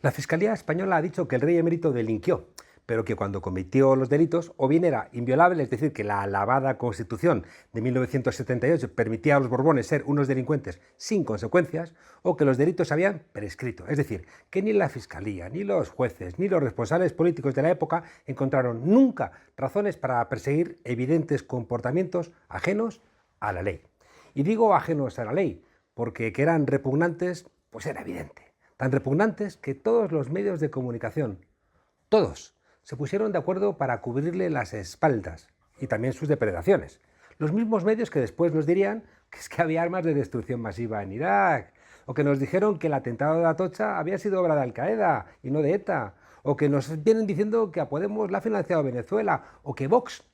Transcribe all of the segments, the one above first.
La Fiscalía Española ha dicho que el rey emérito delinquió, pero que cuando cometió los delitos o bien era inviolable, es decir, que la alabada Constitución de 1978 permitía a los Borbones ser unos delincuentes sin consecuencias, o que los delitos habían prescrito. Es decir, que ni la Fiscalía, ni los jueces, ni los responsables políticos de la época encontraron nunca razones para perseguir evidentes comportamientos ajenos a la ley. Y digo ajenos a la ley, porque que eran repugnantes, pues era evidente. Tan repugnantes que todos los medios de comunicación, todos, se pusieron de acuerdo para cubrirle las espaldas y también sus depredaciones. Los mismos medios que después nos dirían que es que había armas de destrucción masiva en Irak, o que nos dijeron que el atentado de Atocha había sido obra de Al-Qaeda y no de ETA, o que nos vienen diciendo que a Podemos la ha financiado Venezuela, o que Vox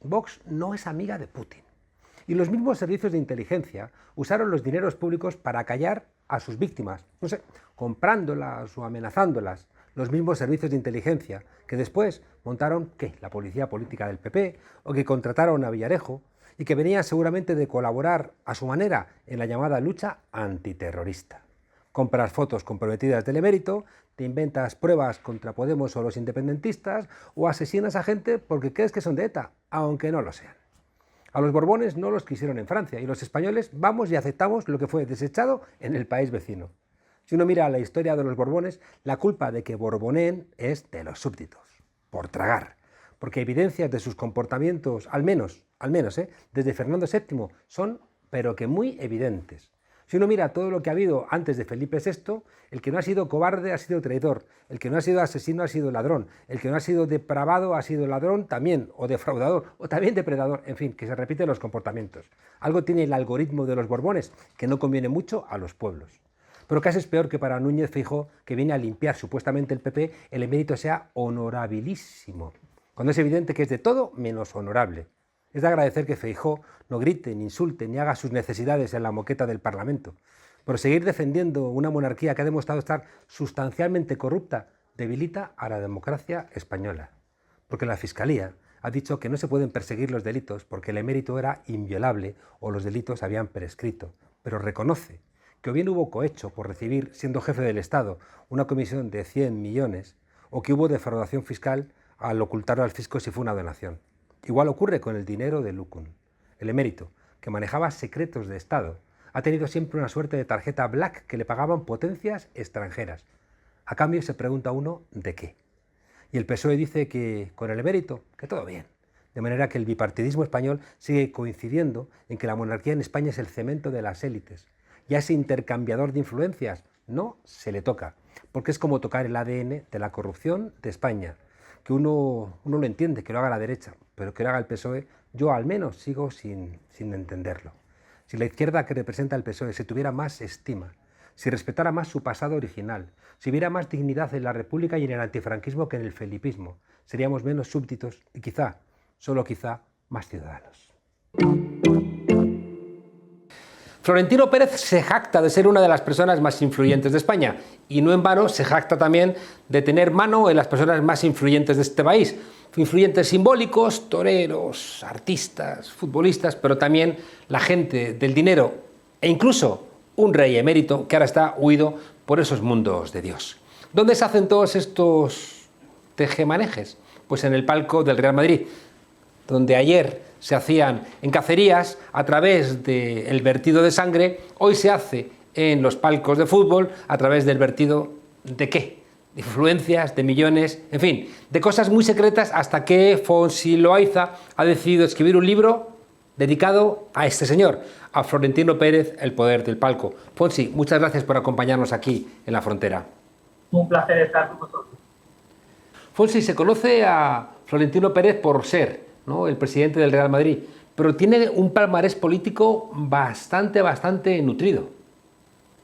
no es amiga de Putin. Y los mismos servicios de inteligencia usaron los dineros públicos para callar a sus víctimas, no sé, comprándolas o amenazándolas. Los mismos servicios de inteligencia que después montaron, ¿qué?, la policía política del PP, o que contrataron a Villarejo, y que venían seguramente de colaborar a su manera en la llamada lucha antiterrorista. Compras fotos comprometidas del emérito, te inventas pruebas contra Podemos o los independentistas, o asesinas a gente porque crees que son de ETA, aunque no lo sean. A los Borbones no los quisieron en Francia, y los españoles vamos y aceptamos lo que fue desechado en el país vecino. Si uno mira la historia de los Borbones, la culpa de que borboneen es de los súbditos, por tragar, porque evidencias de sus comportamientos, al menos, desde Fernando VII, son pero que muy evidentes. Si uno mira todo lo que ha habido antes de Felipe VI, el que no ha sido cobarde ha sido traidor, el que no ha sido asesino ha sido ladrón, el que no ha sido depravado ha sido ladrón también, o defraudador, o también depredador, en fin, que se repiten los comportamientos. Algo tiene el algoritmo de los Borbones que no conviene mucho a los pueblos. Pero casi es peor que para Núñez Feijóo, que viene a limpiar supuestamente el PP, el emérito sea honorabilísimo, cuando es evidente que es de todo menos honorable. Es de agradecer que Feijóo no grite, ni insulte, ni haga sus necesidades en la moqueta del Parlamento. Pero seguir defendiendo una monarquía que ha demostrado estar sustancialmente corrupta debilita a la democracia española. Porque la Fiscalía ha dicho que no se pueden perseguir los delitos porque el emérito era inviolable o los delitos habían prescrito, pero reconoce que o bien hubo cohecho por recibir, siendo jefe del Estado, una comisión de 100 millones, o que hubo defraudación fiscal al ocultarlo al fisco si fue una donación. Igual ocurre con el dinero de Lucun. El emérito, que manejaba secretos de Estado, ha tenido siempre una suerte de tarjeta black que le pagaban potencias extranjeras. A cambio se pregunta uno ¿de qué? Y el PSOE dice que con el emérito, que todo bien. De manera que el bipartidismo español sigue coincidiendo en que la monarquía en España es el cemento de las élites. Y a ese intercambiador de influencias no se le toca, porque es como tocar el ADN de la corrupción de España, que uno lo entiende, que lo haga la derecha, pero que lo haga el PSOE, yo al menos sigo sin entenderlo. Si la izquierda que representa el PSOE se tuviera más estima, si respetara más su pasado original, si hubiera más dignidad en la República y en el antifranquismo que en el felipismo, seríamos menos súbditos y quizá, solo quizá, más ciudadanos. Florentino Pérez se jacta de ser una de las personas más influyentes de España y no en vano se jacta también de tener mano en las personas más influyentes de este país. Influyentes simbólicos, toreros, artistas, futbolistas, pero también la gente del dinero e incluso un rey emérito que ahora está huido por esos mundos de Dios. ¿Dónde se hacen todos estos tejemanejes? Pues en el palco del Real Madrid, donde ayer se hacían en cacerías a través del vertido de sangre, hoy se hace en los palcos de fútbol a través del vertido ¿de qué? De influencias, de millones, en fin, de cosas muy secretas, hasta que Fonsi Loaiza ha decidido escribir un libro dedicado a este señor, a Florentino Pérez, El poder del palco. Fonsi, muchas gracias por acompañarnos aquí en La Frontera. Un placer estar con vosotros. Fonsi, se conoce a Florentino Pérez por ser, ¿no?, el presidente del Real Madrid, pero tiene un palmarés político bastante nutrido.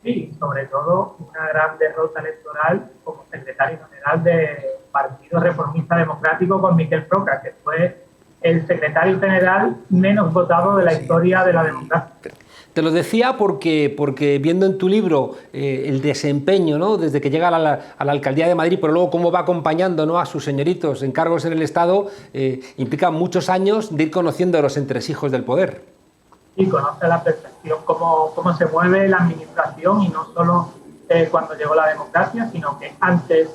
Sí, sobre todo una gran derrota electoral como secretario general del Partido Reformista Democrático con Miquel Roca, que fue el secretario general menos votado de la historia de la democracia. Te lo decía porque viendo en tu libro el desempeño, ¿no?, desde que llega a la alcaldía de Madrid, pero luego cómo va acompañando, ¿no?, a sus señoritos en cargos en el Estado, implica muchos años de ir conociendo los entresijos del poder. Y conoce a la perfección cómo se mueve la administración, y no solo cuando llegó la democracia, sino que antes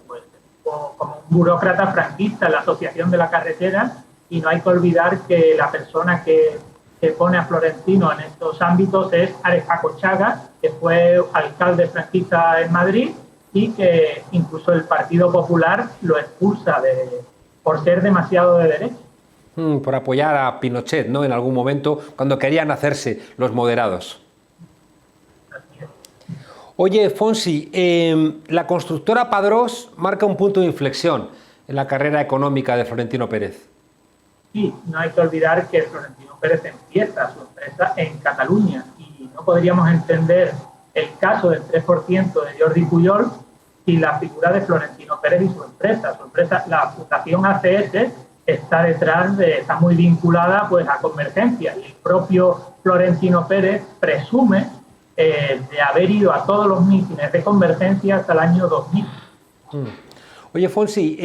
pues, como un burócrata franquista en la Asociación de la Carretera, y no hay que olvidar que la persona que pone a Florentino en estos ámbitos es Arejaco Chagas, que fue alcalde franquista en Madrid y que incluso el Partido Popular lo expulsa por ser demasiado de derecha. Por apoyar a Pinochet, ¿no? En algún momento, cuando querían hacerse los moderados. Oye, Fonsi, la constructora Padrós marca un punto de inflexión en la carrera económica de Florentino Pérez. Sí, no hay que olvidar que Florentino Pérez empieza su empresa en Cataluña y no podríamos entender el caso del 3% de Jordi Pujol sin la figura de Florentino Pérez y su empresa. Su empresa, la Fundación ACS, está muy vinculada pues a Convergencia, y el propio Florentino Pérez presume de haber ido a todos los mítines de Convergencia hasta el año 2000. Oye, Fonsi,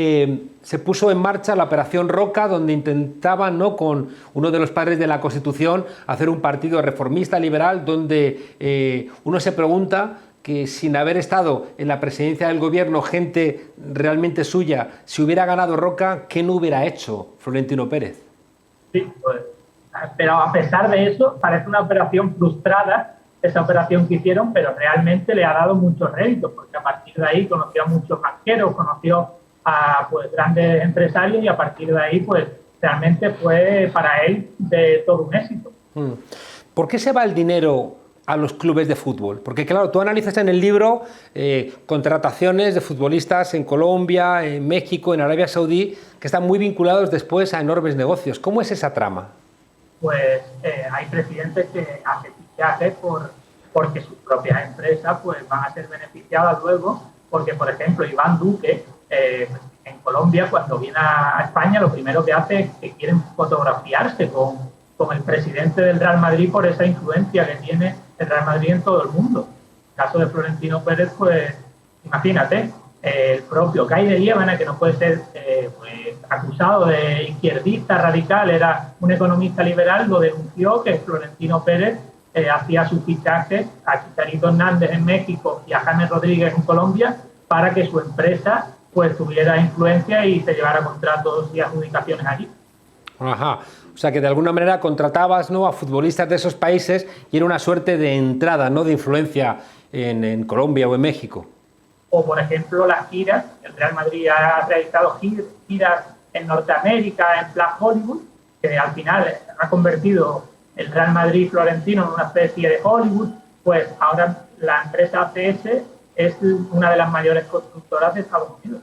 se puso en marcha la Operación Roca, donde intentaban, ¿no?, con uno de los padres de la Constitución, hacer un partido reformista liberal, donde uno se pregunta que sin haber estado en la presidencia del gobierno gente realmente suya, si hubiera ganado Roca, ¿qué no hubiera hecho Florentino Pérez? Sí, pues, pero a pesar de eso, parece una operación frustrada, esa operación que hicieron, pero realmente le ha dado muchos réditos, porque a partir de ahí conoció a muchos banqueros, conoció a pues, grandes empresarios, y a partir de ahí pues realmente fue para él de todo un éxito. ¿Por qué se va el dinero a los clubes de fútbol? Porque claro, tú analizas en el libro contrataciones de futbolistas en Colombia, en México, en Arabia Saudí, que están muy vinculados después a enormes negocios. ¿Cómo es esa trama? Pues hay presidentes que hacen fichajes porque sus propias empresas pues van a ser beneficiadas luego, porque por ejemplo Iván Duque en Colombia, cuando viene a España, lo primero que hace es que quieren fotografiarse con el presidente del Real Madrid por esa influencia que tiene el Real Madrid en todo el mundo. En el caso de Florentino Pérez, pues imagínate, el propio Cai de Liébana, que no puede ser pues, acusado de izquierdista radical, era un economista liberal, lo denunció que Florentino Pérez hacía sus fichajes a Chicharito Hernández en México y a James Rodríguez en Colombia para que su empresa pues tuviera influencia y se llevara contratos y adjudicaciones allí. Ajá. O sea que de alguna manera contratabas, ¿no?, a futbolistas de esos países y era una suerte de entrada, ¿no?, de influencia en Colombia o en México. O, por ejemplo, las giras. El Real Madrid ha realizado giras en Norteamérica, en plan Hollywood, que al final ha convertido el Real Madrid florentino en una especie de Hollywood. Pues ahora la empresa ACS es una de las mayores constructoras de Estados Unidos.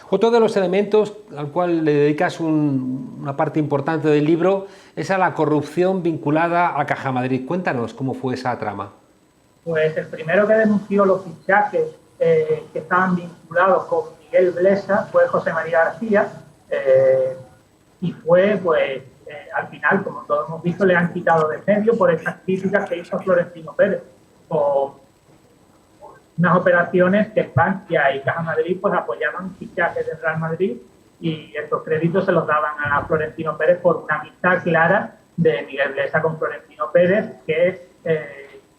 Otro de los elementos al cual le dedicas una parte importante del libro es a la corrupción vinculada a Caja Madrid. Cuéntanos cómo fue esa trama. Pues el primero que denunció los fichajes que estaban vinculados con Miguel Blesa fue José María García, y fue, pues, al final, como todos hemos visto, le han quitado de medio por esas críticas que hizo Florentino Pérez, con unas operaciones que Bankia y Caja Madrid pues apoyaban fichajes del Real Madrid, y estos créditos se los daban a Florentino Pérez por una amistad clara de Miguel Blesa con Florentino Pérez, que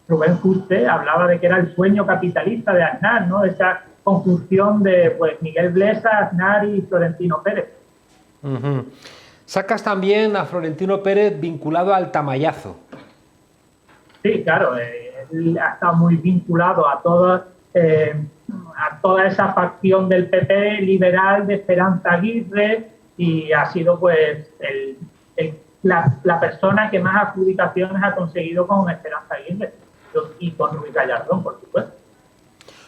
Rubén Juste hablaba de que era el sueño capitalista de Aznar, ¿no? Esa conjunción de pues, Miguel Blesa, Aznar y Florentino Pérez. Sacas también a Florentino Pérez vinculado al Tamayazo. Sí, claro, él ha estado muy vinculado a toda esa facción del PP liberal de Esperanza Aguirre, y ha sido pues la persona que más adjudicaciones ha conseguido con Esperanza Aguirre y con Ruiz Gallardón, por supuesto.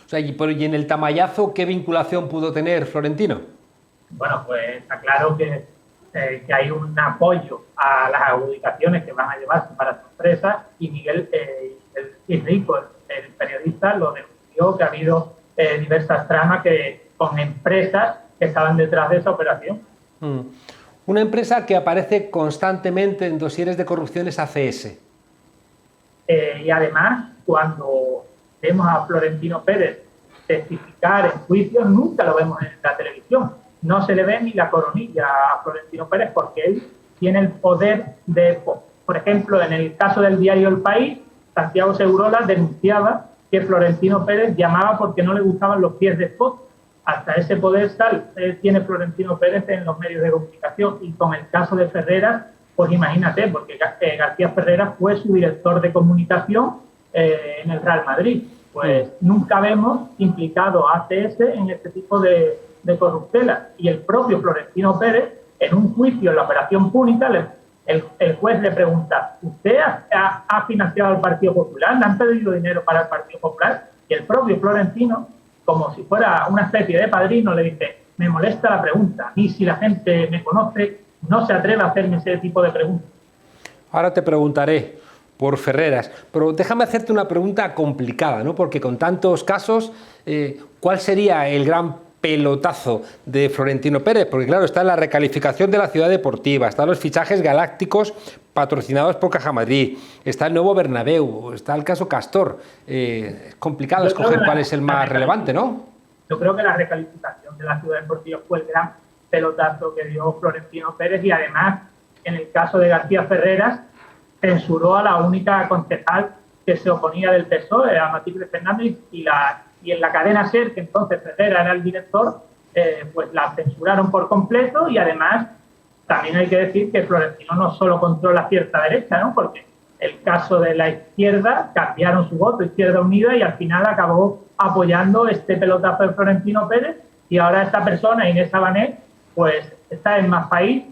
O sea, y en el Tamayazo, ¿qué vinculación pudo tener Florentino? Bueno, pues está claro que hay un apoyo a las adjudicaciones que van a llevarse para su empresa, y Miguel Rico, el periodista, lo denunció, que ha habido diversas tramas con empresas que estaban detrás de esa operación. Una empresa que aparece constantemente en dosieres de corrupción es ACS. Y además, cuando vemos a Florentino Pérez testificar en juicios, nunca lo vemos en la televisión. No se le ve ni la coronilla a Florentino Pérez, porque él tiene el poder de, por ejemplo, en el caso del diario El País, Santiago Segurola denunciaba que Florentino Pérez llamaba porque no le gustaban los pies de foto. Hasta ese poder tal tiene Florentino Pérez en los medios de comunicación. Y con el caso de Ferreras, pues imagínate, porque García Ferreras fue su director de comunicación en el Real Madrid. Pues nunca vemos implicado a ACS en este tipo de corruptelas. Y el propio Florentino Pérez, en un juicio en la Operación Púnica, el juez le pregunta: ¿usted ha financiado al Partido Popular? ¿Le han pedido dinero para el Partido Popular? Y el propio Florentino, como si fuera una especie de padrino, le dice: me molesta la pregunta, y si la gente me conoce, no se atreve a hacerme ese tipo de preguntas. Ahora te preguntaré por Ferreras, pero déjame hacerte una pregunta complicada, ¿no? Porque con tantos casos, ¿cuál sería el gran pelotazo de Florentino Pérez? Porque claro, está la recalificación de la ciudad deportiva, están los fichajes galácticos patrocinados por Caja Madrid, está el nuevo Bernabéu, está el caso Castor. Es complicado escoger cuál es el más relevante, ¿no? Yo creo que la recalificación de la ciudad deportiva fue el gran pelotazo que dio Florentino Pérez, y además, en el caso de García Ferreras, censuró a la única concejal que se oponía del PSOE, a Matilde Fernández, y en la cadena SER, que entonces Ferreras era el director, pues la censuraron por completo. Y además también hay que decir que Florentino no solo controla cierta derecha, ¿no? Porque el caso de la izquierda, cambiaron su voto, Izquierda Unida, y al final acabó apoyando este pelotazo de Florentino Pérez, y ahora esta persona, Inés Sabané, pues está en Más País,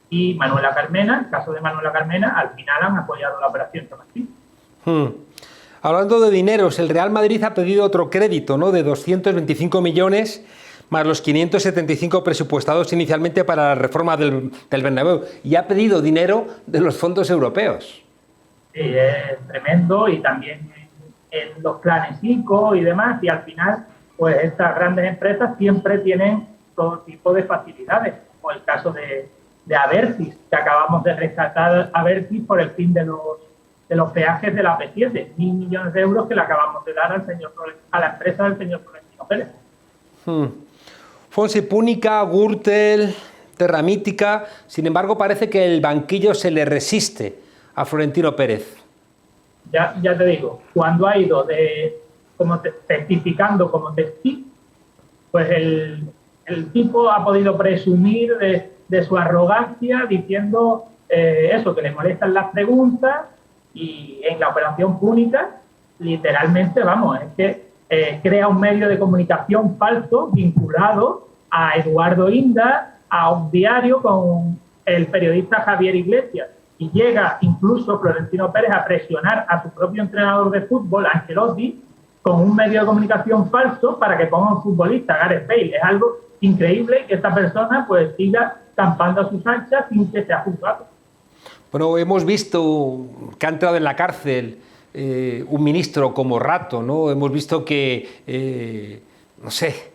y Manuela Carmena, el caso de Manuela Carmena, al final han apoyado la operación Chamartín. Hablando de dineros, el Real Madrid ha pedido otro crédito, ¿no?, de 225 millones, más los 575 presupuestados inicialmente para la reforma del Bernabéu, y ha pedido dinero de los fondos europeos. Sí, es tremendo, y también en los planes ICO y demás, y al final, pues estas grandes empresas siempre tienen todo tipo de facilidades, como el caso de Abertis, que acabamos de rescatar a Abertis por el fin de los peajes de la P7, 1.000 millones de euros que le acabamos de dar a la empresa del señor Florentino Pérez. Fonsi, Púnica, Gürtel, Terra Mítica, sin embargo parece que el banquillo se le resiste a Florentino Pérez. Ya te digo, cuando ha ido testificando como testigo, pues el tipo ha podido presumir de su arrogancia, diciendo eso, que le molestan las preguntas, y en la Operación Púnica, literalmente, vamos, es que crea un medio de comunicación falso vinculado a Eduardo Inda, a un diario con el periodista Javier Iglesias, y llega incluso Florentino Pérez a presionar a su propio entrenador de fútbol, Ancelotti, con un medio de comunicación falso para que ponga un futbolista, Gareth Bale. Es algo increíble que esta persona pues siga campando a sus anchas sin que sea juzgado. Bueno, hemos visto que ha entrado en la cárcel un ministro como Rato, ¿no? Hemos visto que, no sé,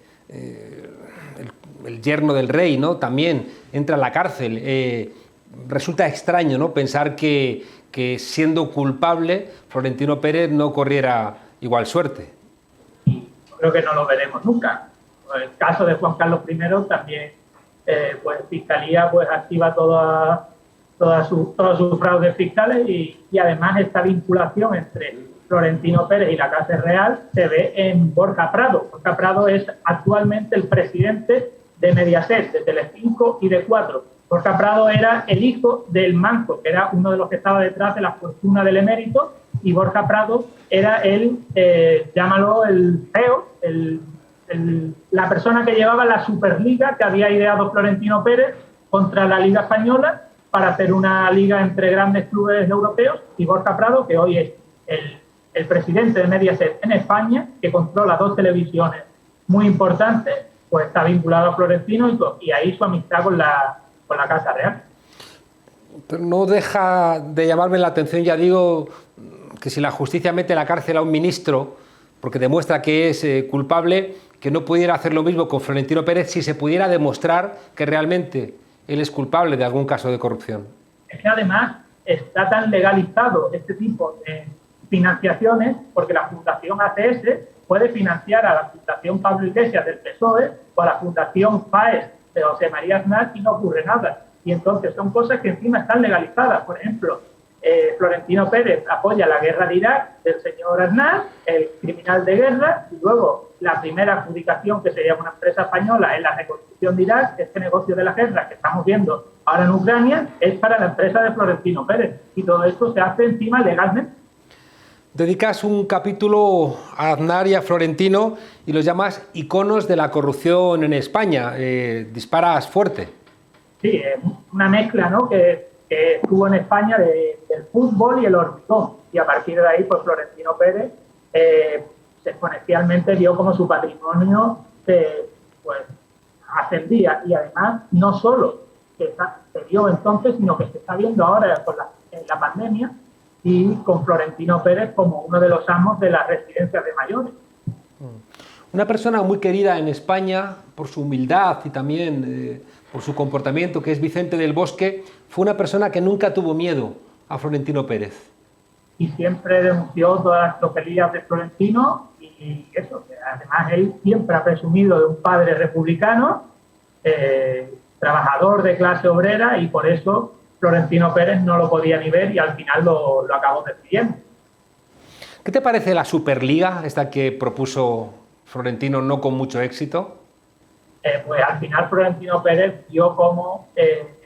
el yerno del rey, ¿no?, también entra en la cárcel. Resulta extraño, ¿no?, pensar que siendo culpable Florentino Pérez no corriera igual suerte. Creo que no lo veremos nunca. En el caso de Juan Carlos I también, pues Fiscalía pues activa todos sus fraudes fiscales, y además esta vinculación entre Florentino Pérez y la Casa Real se ve en Borja Prado. Borja Prado es actualmente el presidente de Mediaset, de Telecinco y de Cuatro. Borja Prado era el hijo del Manco, que era uno de los que estaba detrás de la fortuna del emérito, y Borja Prado era llámalo el CEO, la persona que llevaba la Superliga que había ideado Florentino Pérez contra la Liga Española para hacer una liga entre grandes clubes europeos, y Borja Prado, que hoy es el presidente de Mediaset en España, que controla 2 televisiones muy importantes, pues está vinculado a Florentino, y ahí su amistad con la Casa Real. Pero no deja de llamarme la atención, ya digo, que si la justicia mete a la cárcel a un ministro porque demuestra que es culpable, que no pudiera hacer lo mismo con Florentino Pérez si se pudiera demostrar que realmente él es culpable de algún caso de corrupción. Es que además está tan legalizado este tipo de financiaciones, porque la Fundación ACS puede financiar a la Fundación Pablo Iglesias del PSOE o a la Fundación FAES de José María Aznar, y no ocurre nada. Y entonces son cosas que encima están legalizadas. Por ejemplo, Florentino Pérez apoya la guerra de Irak del señor Aznar, el criminal de guerra, y luego la primera adjudicación, que sería una empresa española, en la reconstrucción de Irak. Este negocio de la guerra que estamos viendo ahora en Ucrania es para la empresa de Florentino Pérez, y todo esto se hace encima legalmente. Dedicas un capítulo a Aznar y a Florentino y los llamas iconos de la corrupción en España. Disparas fuerte. Sí, es una mezcla, ¿no?, que estuvo en España del fútbol y el hormigón, y a partir de ahí, pues Florentino Pérez exponencialmente vio como su patrimonio pues ascendía, y además no solo se vio entonces, sino que se está viendo ahora con la pandemia, y con Florentino Pérez como uno de los amos de las residencias de mayores. Una persona muy querida en España por su humildad y también por su comportamiento, que es Vicente del Bosque, fue una persona que nunca tuvo miedo a Florentino Pérez. Y siempre denunció todas las tropelías de Florentino, y eso, que además él siempre ha presumido de un padre republicano, trabajador de clase obrera, y por eso Florentino Pérez no lo podía ni ver y al final lo acabó decidiendo. ¿Qué te parece la Superliga, esta que propuso Florentino no con mucho éxito? Pues al final Florentino Pérez vio cómo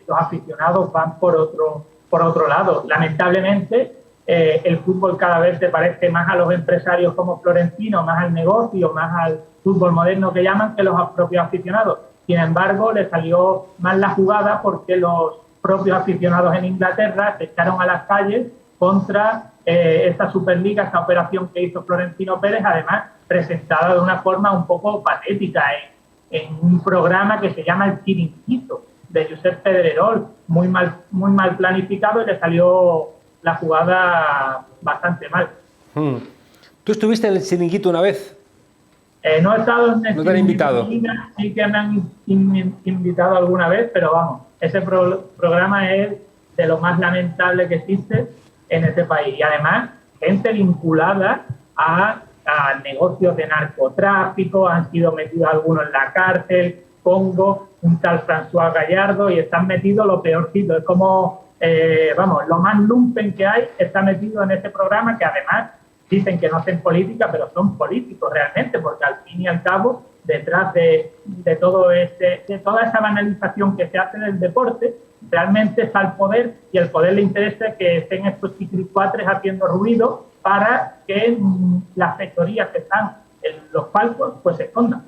los aficionados van por otro lado. Lamentablemente, el fútbol cada vez se parece más a los empresarios como Florentino, más al negocio, más al fútbol moderno que llaman, que los propios aficionados. Sin embargo, le salió mal la jugada porque los propios aficionados en Inglaterra se echaron a las calles contra esta Superliga, esta operación que hizo Florentino Pérez, además presentada de una forma un poco patética en un programa que se llama El Chiringuito, de Josep Pedrerol, muy mal planificado, y le salió la jugada bastante mal. ¿Tú estuviste en El Chiringuito una vez? No he estado en el ¿No te han invitado? Sí que me han invitado alguna vez, pero vamos, ese programa es de lo más lamentable que existe en este país. Y además, gente vinculada a negocios de narcotráfico, han sido metidos algunos en la cárcel, Congo, un tal François Gallardo, y están metidos lo peorcito. Es como, lo más lumpen que hay está metido en este programa, que además dicen que no hacen política, pero son políticos realmente, porque al fin y al cabo, detrás de toda esa banalización que se hace del deporte, realmente está el poder, y el poder le interesa que estén estos chiquilicuatres haciendo ruido para que las factorías que están en los palcos pues se escondan.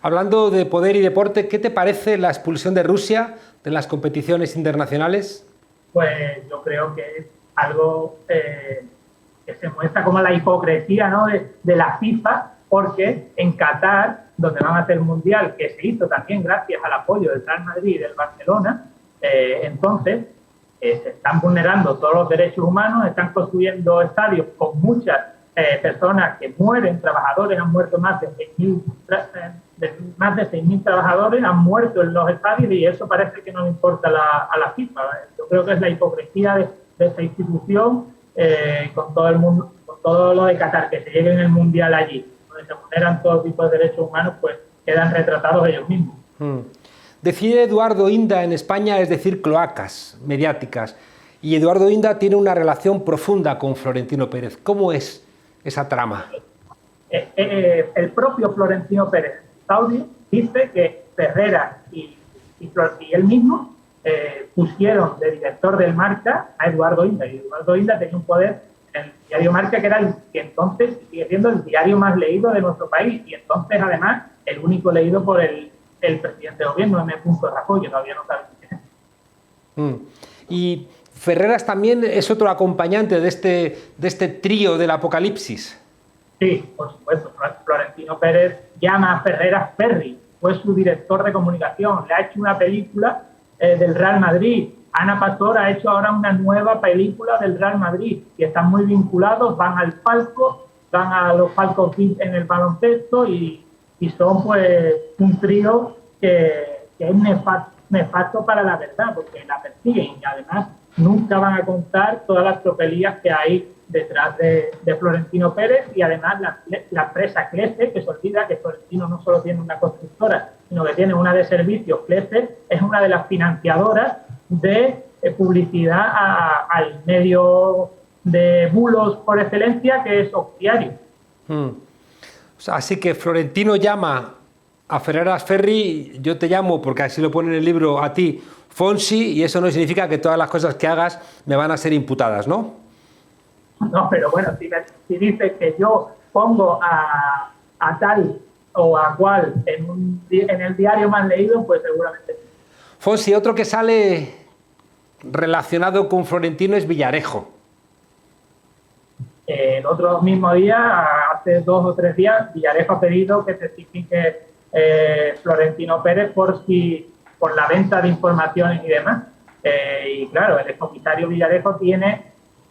Hablando de poder y deporte, ¿qué te parece la expulsión de Rusia de las competiciones internacionales? Pues yo creo que es algo que se muestra como la hipocresía, ¿no?, de la FIFA, porque en Qatar, donde van a hacer el Mundial, que se hizo también gracias al apoyo del Real Madrid y del Barcelona, entonces se están vulnerando todos los derechos humanos, están construyendo estadios con muchas personas que mueren, trabajadores, han muerto más de 6.000 trabajadores, han muerto en los estadios, y eso parece que no le importa a la FIFA. Yo creo que es la hipocresía de esta institución, con todo el mundo, con todo lo de Qatar, que se llegue en el Mundial allí, donde se vulneran todo tipo de derechos humanos, pues quedan retratados ellos mismos. Decide Eduardo Inda en España, es decir, cloacas mediáticas, y Eduardo Inda tiene una relación profunda con Florentino Pérez. ¿Cómo es esa trama? El propio Florentino Pérez Saudi dice que Ferreras y él mismo pusieron de director del Marca a Eduardo Inda, y Eduardo Inda tenía un poder en el diario Marca, que era que entonces sigue siendo el diario más leído de nuestro país, y entonces además el único leído por el presidente de gobierno, M. Rajoy, que todavía no sabe quién es. Y Ferreras también es otro acompañante de este trío del apocalipsis. Sí, por supuesto. Florentino Pérez llama a Ferreras Ferri, fue su director de comunicación, le ha hecho una película del Real Madrid. Ana Pastor ha hecho ahora una nueva película del Real Madrid, y están muy vinculados, van al palco, van a los palcos en el baloncesto, y son pues un trío que es nefasto para la verdad, porque la persiguen, y además nunca van a contar todas las tropelías que hay detrás de Florentino Pérez. Y además la empresa Clece, que se olvida que Florentino no solo tiene una constructora, sino que tiene una de servicios. Clece es una de las financiadoras de publicidad al medio de bulos por excelencia, que es Optiario. O sea, así que Florentino llama a Ferreras Ferri, yo te llamo, porque así lo pone en el libro, a ti, Fonsi, y eso no significa que todas las cosas que hagas me van a ser imputadas, ¿no? No, pero bueno, si dices que yo pongo a tal o a cual en el diario más leído, pues seguramente sí. Fonsi, otro que sale relacionado con Florentino es Villarejo. El otro mismo día, hace 2 o 3 días, Villarejo ha pedido que certifique Florentino Pérez por la venta de informaciones y demás. Y claro, el excomisario Villarejo tiene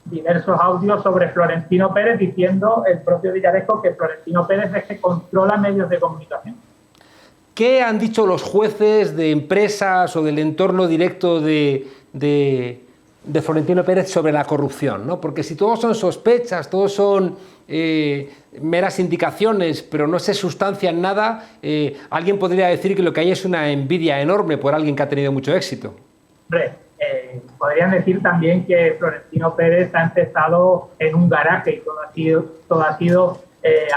diversos audios sobre Florentino Pérez, diciendo el propio Villarejo que Florentino Pérez es que controla medios de comunicación. ¿Qué han dicho los jueces de empresas o del entorno directo de Florentino Pérez sobre la corrupción, ¿no? Porque si todos son sospechas, todos son meras indicaciones, pero no se sustancian nada, alguien podría decir que lo que hay es una envidia enorme por alguien que ha tenido mucho éxito. Hombre, podrían decir también que Florentino Pérez ha empezado en un garaje y todo ha sido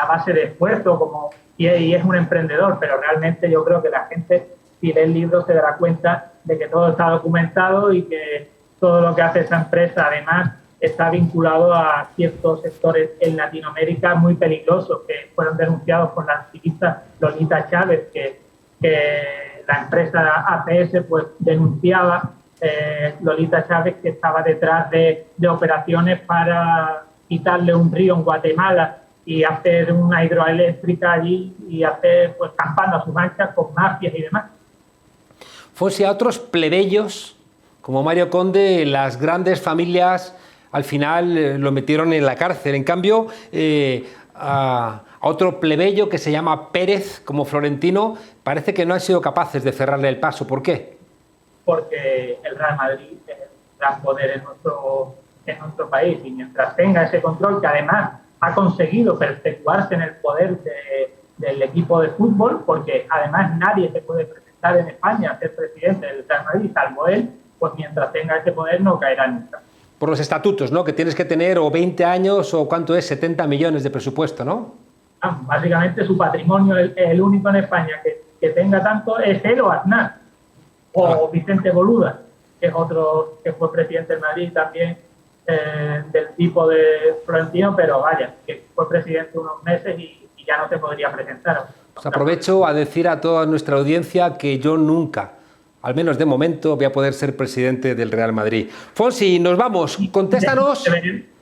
a base de esfuerzo, y es un emprendedor, pero realmente yo creo que la gente, si lee el libro, se dará cuenta de que todo está documentado y que todo lo que hace esa empresa, además, está vinculado a ciertos sectores en Latinoamérica muy peligrosos, que fueron denunciados por la activista Lolita Chávez, que la empresa APS pues denunciaba, Lolita Chávez, que estaba detrás de operaciones para quitarle un río en Guatemala y hacer una hidroeléctrica allí y hacer pues campando a sus anchas con mafias y demás. Fonsi, a otros plebeyos como Mario Conde, las grandes familias al final lo metieron en la cárcel. En cambio, a otro plebeyo que se llama Pérez, como Florentino, parece que no han sido capaces de cerrarle el paso. ¿Por qué? Porque el Real Madrid es el gran poder en nuestro país, y mientras tenga ese control, que además ha conseguido perpetuarse en el poder del equipo de fútbol, porque además nadie se puede presentar en España a ser presidente del Real Madrid, salvo él, pues mientras tenga ese poder no caerá nunca. Por los estatutos, ¿no? Que tienes que tener o 20 años o ¿cuánto es? 70 millones de presupuesto, ¿no? Básicamente su patrimonio, el único en España que tenga tanto, es él o Aznar, o Vicente Boluda, que es otro que fue presidente del Madrid también, del tipo de Florentino, pero vaya, que fue presidente unos meses y ya no se podría presentar. Pues aprovecho a decir a toda nuestra audiencia que yo nunca, al menos de momento, voy a poder ser presidente del Real Madrid. Fonsi, nos vamos, contéstanos.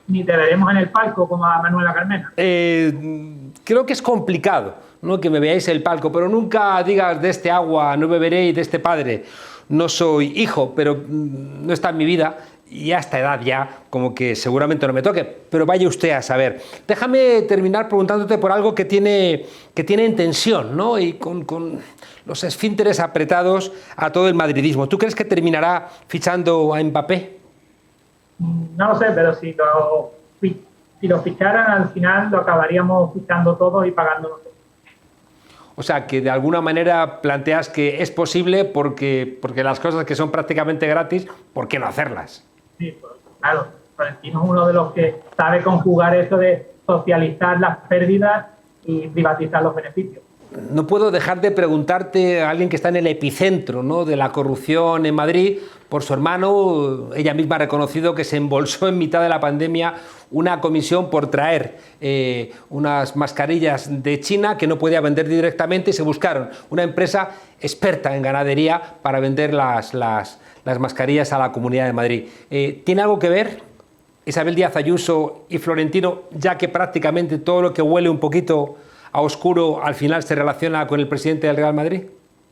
Ni te veremos en el palco como a Manuela Carmena. Creo que es complicado, ¿no?, que me veáis en el palco, pero nunca digas de este agua no beberé y de este padre no soy hijo, pero no está en mi vida. Y a esta edad ya, como que seguramente no me toque, pero vaya usted a saber. Déjame terminar preguntándote por algo que tiene en tensión, ¿no?, y con los esfínteres apretados a todo el madridismo. ¿Tú crees que terminará fichando a Mbappé? No lo sé, pero si lo ficharan, al final lo acabaríamos fichando todos y pagándolo todos. O sea, que de alguna manera planteas que es posible porque las cosas que son prácticamente gratis, ¿por qué no hacerlas? Sí, pues, claro, Florentino es uno de los que sabe conjugar eso de socializar las pérdidas y privatizar los beneficios. No puedo dejar de preguntarte a alguien que está en el epicentro, ¿no?, de la corrupción en Madrid, por su hermano. Ella misma ha reconocido que se embolsó en mitad de la pandemia una comisión por traer unas mascarillas de China que no podía vender directamente, y se buscaron una empresa experta en ganadería para vender las mascarillas a la Comunidad de Madrid. ¿Tiene algo que ver Isabel Díaz Ayuso y Florentino, ya que prácticamente todo lo que huele un poquito a oscuro al final se relaciona con el presidente del Real Madrid?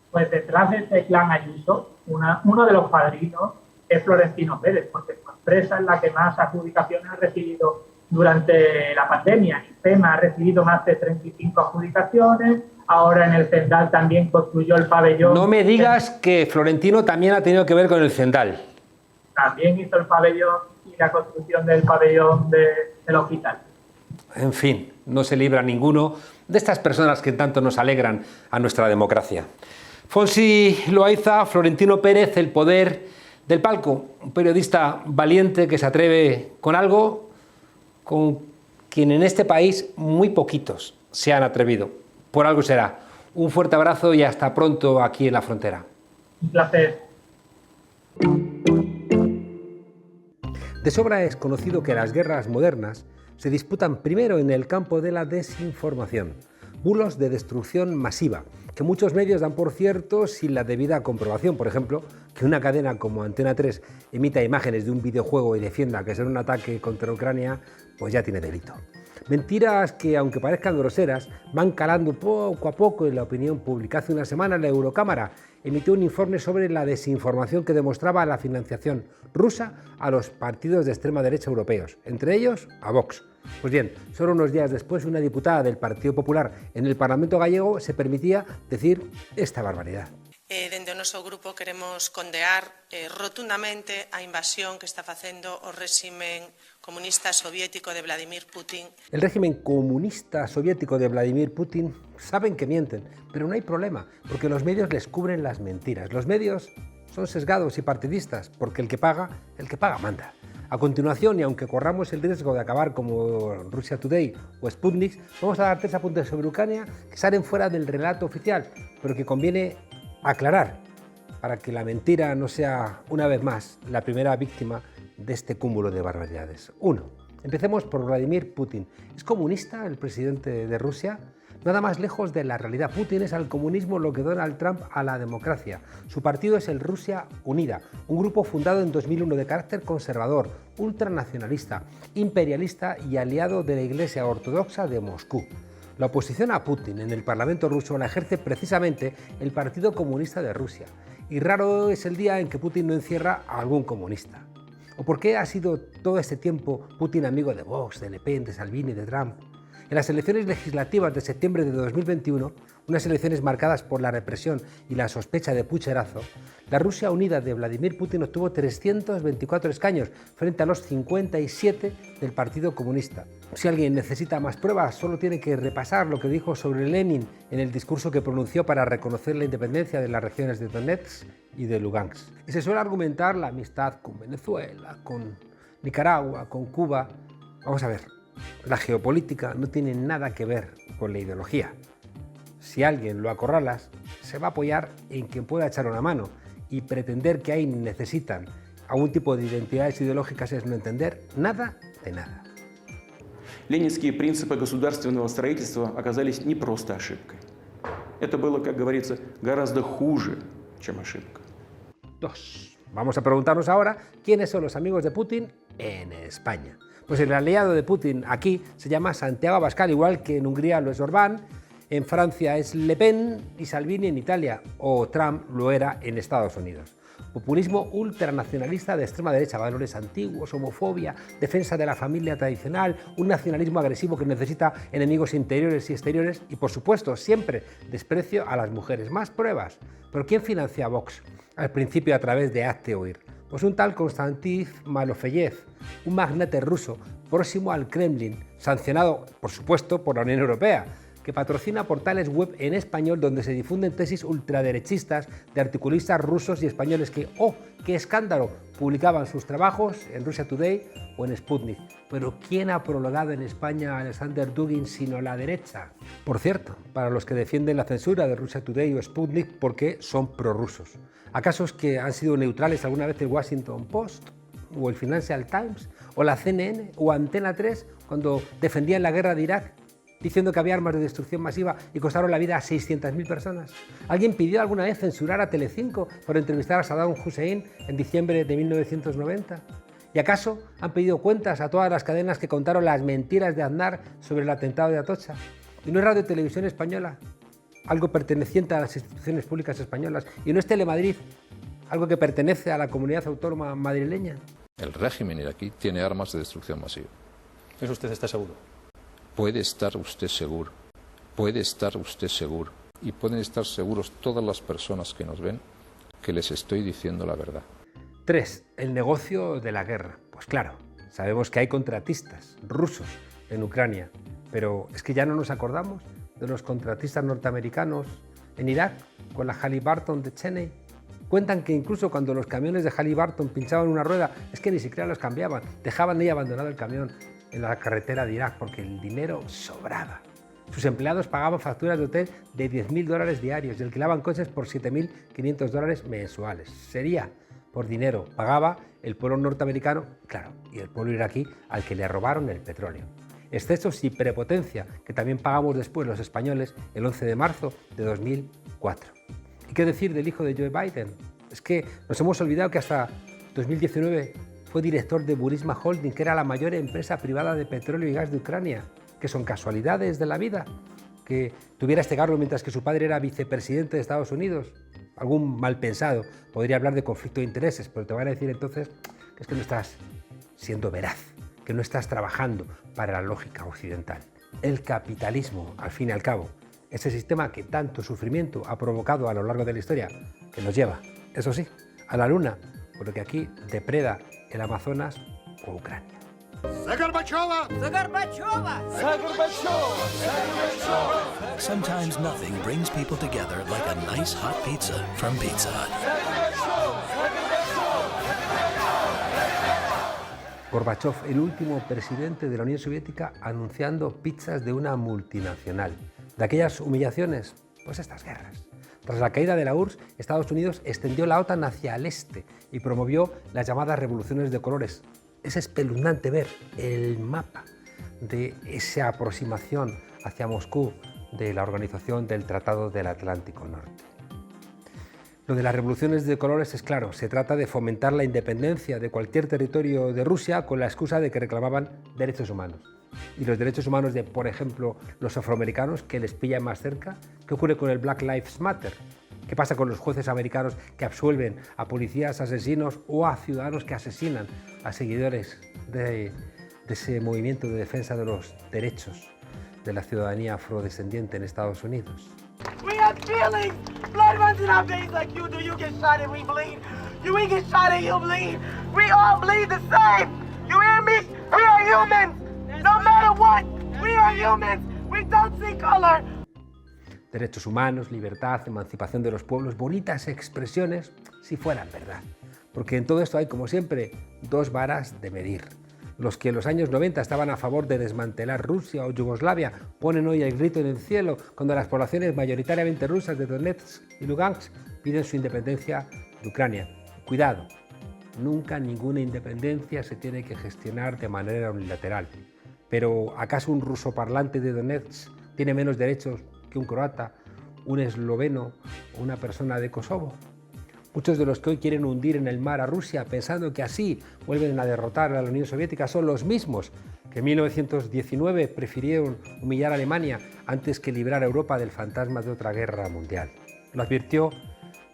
Pues detrás de este clan Ayuso, uno de los padrinos es Florentino Pérez, porque su empresa es la que más adjudicaciones ha recibido durante la pandemia. IFEMA ha recibido más de 35 adjudicaciones, ahora en el Zendal también construyó el pabellón. No me digas que Florentino también ha tenido que ver con el Zendal. También hizo el pabellón y la construcción del pabellón del hospital. En fin, no se libra ninguno de estas personas que tanto nos alegran a nuestra democracia. Fonsi Loaiza, Florentino Pérez, el poder Del palco, un periodista valiente que se atreve con algo con quien en este país muy poquitos se han atrevido. Por algo será. Un fuerte abrazo y hasta pronto aquí en La Frontera. Un placer. De sobra es conocido que las guerras modernas se disputan primero en el campo de la desinformación. Bulos de destrucción masiva, que muchos medios dan por cierto sin la debida comprobación. Por ejemplo, que una cadena como Antena 3 emita imágenes de un videojuego y defienda que será un ataque contra Ucrania, pues ya tiene delito. Mentiras que, aunque parezcan groseras, van calando poco a poco en la opinión pública. Hace una semana la Eurocámara emitió un informe sobre la desinformación que demostraba la financiación rusa a los partidos de extrema derecha europeos, entre ellos a Vox. Pues bien, solo unos días después una diputada del Partido Popular en el Parlamento gallego se permitía decir esta barbaridad. Dende o noso grupo queremos condear rotundamente a invasión que está facendo o réximen comunista soviético de Vladimir Putin. El régimen comunista soviético de Vladimir Putin saben que mienten, pero no hay problema, porque los medios les cubren las mentiras. Los medios son sesgados y partidistas, porque el que paga manda. A continuación, y aunque corramos el riesgo de acabar como Russia Today o Sputnik, vamos a dar 3 apuntes sobre Ucrania que salen fuera del relato oficial, pero que conviene aclarar para que la mentira no sea, una vez más, la primera víctima de este cúmulo de barbaridades. 1. Empecemos por Vladimir Putin. ¿Es comunista el presidente de Rusia? Nada más lejos de la realidad. Putin es al comunismo lo que Donald Trump a la democracia. Su partido es el Rusia Unida, un grupo fundado en 2001 de carácter conservador, ultranacionalista, imperialista y aliado de la Iglesia Ortodoxa de Moscú. La oposición a Putin en el Parlamento ruso la ejerce precisamente el Partido Comunista de Rusia. Y raro es el día en que Putin no encierra a algún comunista. ¿O por qué ha sido todo este tiempo Putin amigo de Vox, de Le Pen, de Salvini, de Trump? En las elecciones legislativas de septiembre de 2021, unas elecciones marcadas por la represión y la sospecha de pucherazo, la Rusia Unida de Vladimir Putin obtuvo 324 escaños frente a los 57 del Partido Comunista. Si alguien necesita más pruebas, solo tiene que repasar lo que dijo sobre Lenin en el discurso que pronunció para reconocer la independencia de las regiones de Donetsk y de Lugansk. Y se suele argumentar la amistad con Venezuela, con Nicaragua, con Cuba. Vamos a ver, la geopolítica no tiene nada que ver con la ideología. Si alguien lo acorralas, se va a apoyar en quien pueda echar una mano, y pretender que ahí necesitan algún tipo de identidades ideológicas es no entender nada de nada. Ленинские принципы государственного строительства оказались не просто ошибкой. Это было, как говорится, гораздо хуже, чем ошибка. 2. Vamos a preguntarnos ahora quiénes son los amigos de Putin en España. Pues el aliado de Putin aquí se llama Santiago Abascal, igual que en Hungría lo es Orbán, en Francia es Le Pen y Salvini en Italia, o Trump lo era en Estados Unidos. Populismo ultranacionalista de extrema derecha, valores antiguos, homofobia, defensa de la familia tradicional, un nacionalismo agresivo que necesita enemigos interiores y exteriores y, por supuesto, siempre desprecio a las mujeres. Más pruebas. ¿Pero quién financia a Vox? Al principio a través de Hazte Oír. Pues un tal Konstantin Malofeyev, un magnate ruso próximo al Kremlin, sancionado, por supuesto, por la Unión Europea, que patrocina portales web en español donde se difunden tesis ultraderechistas de articulistas rusos y españoles que, ¡oh, qué escándalo!, publicaban sus trabajos en Russia Today o en Sputnik. Pero ¿quién ha prologado en España a Alexander Dugin sino la derecha? Por cierto, para los que defienden la censura de Russia Today o Sputnik porque son prorrusos. ¿Acaso es que han sido neutrales alguna vez el Washington Post o el Financial Times o la CNN o Antena 3 cuando defendían la guerra de Irak, diciendo que había armas de destrucción masiva y costaron la vida a 600.000 personas? ¿Alguien pidió alguna vez censurar a Telecinco por entrevistar a Saddam Hussein en diciembre de 1990? ¿Y acaso han pedido cuentas a todas las cadenas que contaron las mentiras de Aznar sobre el atentado de Atocha? ¿Y no es Radio Televisión Española algo perteneciente a las instituciones públicas españolas? ¿Y no es Telemadrid algo que pertenece a la comunidad autónoma madrileña? El régimen iraquí tiene armas de destrucción masiva. ¿Eso usted está seguro? Puede estar usted seguro, puede estar usted seguro, y pueden estar seguros todas las personas que nos ven que les estoy diciendo la verdad. 3. El negocio de la guerra. Pues claro, sabemos que hay contratistas rusos en Ucrania, pero es que ya no nos acordamos de los contratistas norteamericanos en Irak con la Halliburton de Cheney. Cuentan que incluso cuando los camiones de Halliburton pinchaban una rueda, es que ni siquiera los cambiaban, dejaban ahí abandonado el camión en la carretera de Irak porque el dinero sobraba. Sus empleados pagaban facturas de hotel de $10.000 diarios y alquilaban coches por $7.500 mensuales. Sería por dinero. Pagaba el pueblo norteamericano, claro, y el pueblo iraquí al que le robaron el petróleo. Excesos y prepotencia que también pagamos después los españoles el 11 de marzo de 2004. ¿Y qué decir del hijo de Joe Biden? Es que nos hemos olvidado que hasta 2019 fue director de Burisma Holding, que era la mayor empresa privada de petróleo y gas de Ucrania. ¿Que son casualidades de la vida? ¿Que tuviera este cargo mientras que su padre era vicepresidente de Estados Unidos? Algún mal pensado podría hablar de conflicto de intereses, pero te van a decir entonces que es que no estás siendo veraz, que no estás trabajando para la lógica occidental. El capitalismo, al fin y al cabo, ese sistema que tanto sufrimiento ha provocado a lo largo de la historia, que nos lleva, eso sí, a la luna, porque aquí depreda el Amazonas o Ucrania. Sometimes nothing brings people together like a nice hot pizza from Pizza Hut. Gorbachov, el último presidente de la Unión Soviética, anunciando pizzas de una multinacional. De aquellas humillaciones, pues estas guerras. Tras la caída de la URSS, Estados Unidos extendió la OTAN hacia el este y promovió las llamadas revoluciones de colores. Es espeluznante ver el mapa de esa aproximación hacia Moscú de la Organización del Tratado del Atlántico Norte. Lo de las revoluciones de colores es claro, se trata de fomentar la independencia de cualquier territorio de Rusia con la excusa de que reclamaban derechos humanos. Y los derechos humanos de, por ejemplo, los afroamericanos, que les pillan más cerca. ¿Qué ocurre con el Black Lives Matter? ¿Qué pasa con los jueces americanos que absuelven a policías asesinos o a ciudadanos que asesinan a seguidores de ese movimiento de defensa de los derechos de la ciudadanía afrodescendiente en Estados Unidos? We have feelings. Blood runs in our veins like you do. You get shot and we bleed. We get shot and you bleed. We all bleed the same. You hear me? We are humans. No matter what, we are humans. We don't see color. Derechos humanos, libertad, emancipación de los pueblos, bonitas expresiones si fueran verdad. Porque en todo esto hay, como siempre, dos varas de medir. Los que en los años 90 estaban a favor de desmantelar Rusia o Yugoslavia ponen hoy el grito en el cielo cuando las poblaciones mayoritariamente rusas de Donetsk y Lugansk piden su independencia de Ucrania. Cuidado, nunca ninguna independencia se tiene que gestionar de manera unilateral. Pero ¿acaso un ruso parlante de Donetsk tiene menos derechos que un croata, un esloveno o una persona de Kosovo? Muchos de los que hoy quieren hundir en el mar a Rusia pensando que así vuelven a derrotar a la Unión Soviética son los mismos que en 1919 prefirieron humillar a Alemania antes que librar a Europa del fantasma de otra guerra mundial. Lo advirtió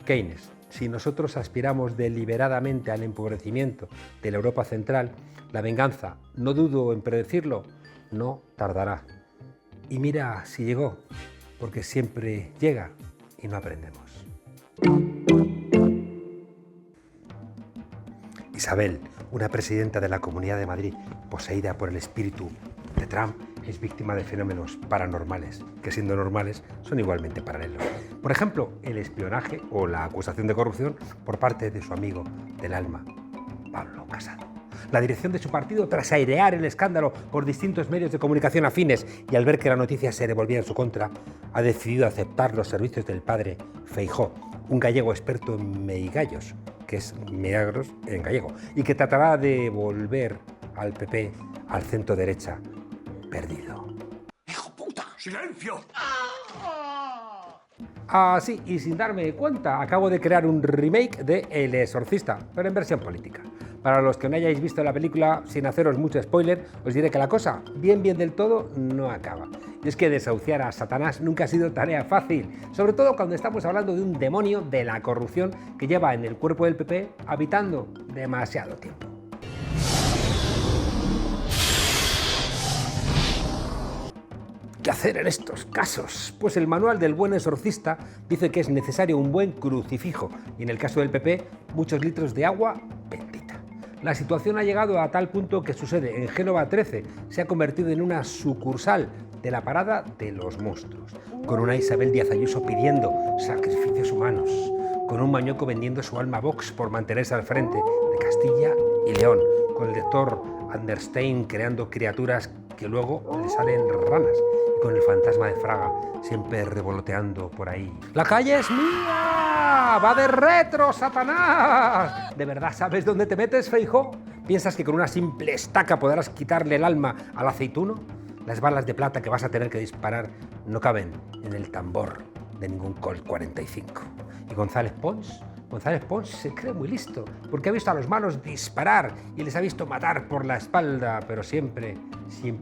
Keynes. Si nosotros aspiramos deliberadamente al empobrecimiento de la Europa central, la venganza, no dudo en predecirlo, no tardará. Y mira si llegó, porque siempre llega y no aprendemos. Isabel, una presidenta de la Comunidad de Madrid, poseída por el espíritu de Trump, es víctima de fenómenos paranormales, que siendo normales son igualmente paralelos. Por ejemplo, el espionaje o la acusación de corrupción por parte de su amigo del alma, Pablo Casado. La dirección de su partido, tras airear el escándalo por distintos medios de comunicación afines y al ver que la noticia se devolvía en su contra, ha decidido aceptar los servicios del padre Feijóo, un gallego experto en meigallos, que es milagros en gallego, y que tratará de volver al PP al centro derecha perdido. ¡Hijo puta! ¡Silencio! Ah, sí, y sin darme cuenta, acabo de crear un remake de El Exorcista, pero en versión política. Para los que no hayáis visto la película, sin haceros mucho spoiler, os diré que la cosa, bien del todo, no acaba. Y es que desahuciar a Satanás nunca ha sido tarea fácil, sobre todo cuando estamos hablando de un demonio de la corrupción que lleva en el cuerpo del PP habitando demasiado tiempo. ¿Qué hacer en estos casos? Pues el manual del buen exorcista dice que es necesario un buen crucifijo y en el caso del PP, muchos litros de agua bendita. La situación ha llegado a tal punto que su sede en Génova 13 se ha convertido en una sucursal de la parada de los monstruos, con una Isabel Díaz Ayuso pidiendo sacrificios humanos, con un mañoco vendiendo su alma a Vox por mantenerse al frente de Castilla y León, con el doctor Anderstein creando criaturas que luego le salen ranas, y con el fantasma de Fraga siempre revoloteando por ahí. ¡La calle es mía! ¡Va de retro, Satanás! ¿De verdad sabes dónde te metes, Feijóo? ¿Piensas que con una simple estaca podrás quitarle el alma al aceituno? Las balas de plata que vas a tener que disparar no caben en el tambor de ningún Colt 45. ¿Y González Pons? González Pons se cree muy listo, porque ha visto a los malos disparar y les ha visto matar por la espalda, pero siempre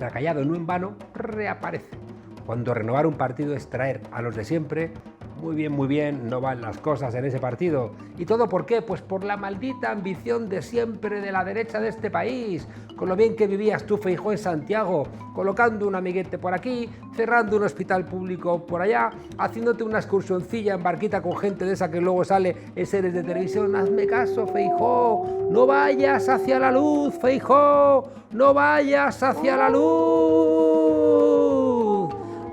ha callado, no en vano, reaparece. Cuando renovar un partido es traer a los de siempre, muy bien, no van las cosas en ese partido. ¿Y todo por qué? Pues por la maldita ambición de siempre de la derecha de este país, con lo bien que vivías tú, Feijóo, en Santiago, colocando un amiguete por aquí, cerrando un hospital público por allá, haciéndote una excursioncilla en barquita con gente de esa que luego sale en series de televisión. Hazme caso, Feijóo, no vayas hacia la luz, Feijóo, no vayas hacia la luz.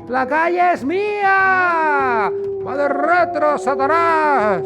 ¡La calle es mía! ¡Va de retro, Satanás!